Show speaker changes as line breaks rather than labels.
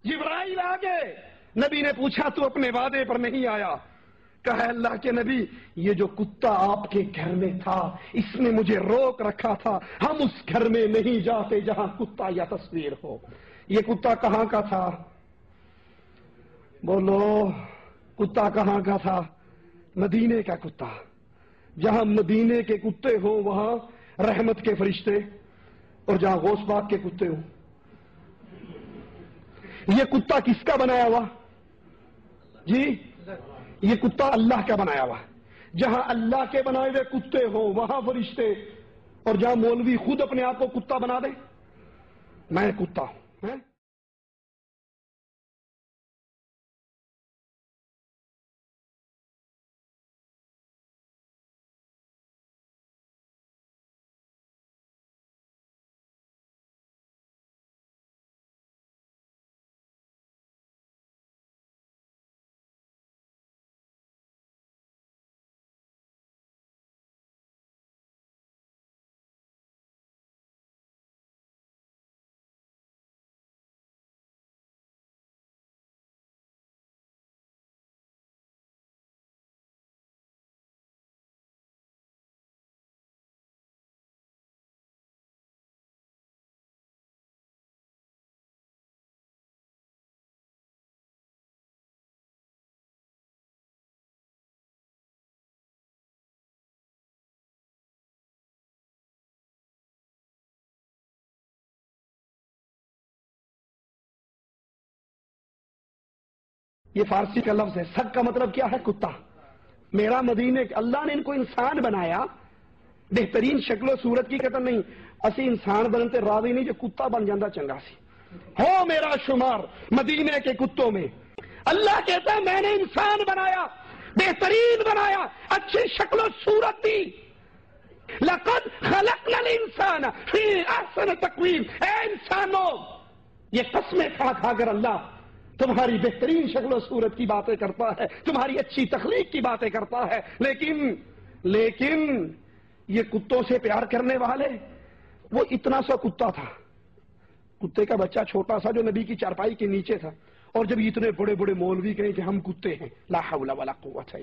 जिब्राइल आ गए, नबी ने पूछा तू अपने वादे पर नहीं आया? कहा अल्लाह के नबी, ये जो कुत्ता आपके घर में था इसने मुझे रोक रखा था, हम उस घर में नहीं जाते जहां कुत्ता या तस्वीर हो। ये कुत्ता कहां का था? बोलो, कुत्ता कहां का था? मदीने का कुत्ता। जहां मदीने के कुत्ते हो वहां रहमत के फरिश्ते, और जहां गौस पाक के कुत्ते हो। ये कुत्ता किसका बनाया हुआ जी? ये कुत्ता अल्लाह का बनाया हुआ। जहां अल्लाह के बनाए हुए कुत्ते हो वहां फरिश्ते, और जहां मौलवी खुद अपने आप को कुत्ता बना दे, मैं कुत्ता हूं है? ये फारसी का लफ्ज है। सक का मतलब क्या है? कुत्ता। मेरा मदीने, अल्लाह ने इनको इंसान बनाया, बेहतरीन शक्लो सूरत की कतन नहीं। असी इंसान बनते राजी नहीं, जो कुत्ता बन जाता चंगा सी हो। मेरा शुमार मदीने के कुत्तों में। अल्लाह कहता है मैंने इंसान बनाया, बेहतरीन बनाया, अच्छी शक्लो सूरत दी। लक़द खलक़नल इंसान फी अहसन तक़वीम। ऐ इंसानों, ये कस्में खा खाकर अल्लाह तुम्हारी बेहतरीन शक्ल सूरत की बातें करता है, तुम्हारी अच्छी तखलीक की बातें करता है, लेकिन ये कुत्तों से प्यार करने वाले, वो इतना सा कुत्ता था, कुत्ते का बच्चा छोटा सा जो नबी की चारपाई के नीचे था। और जब इतने बड़े बड़े मौलवी कहें कि हम कुत्ते हैं, ला हौला वला कुव्वता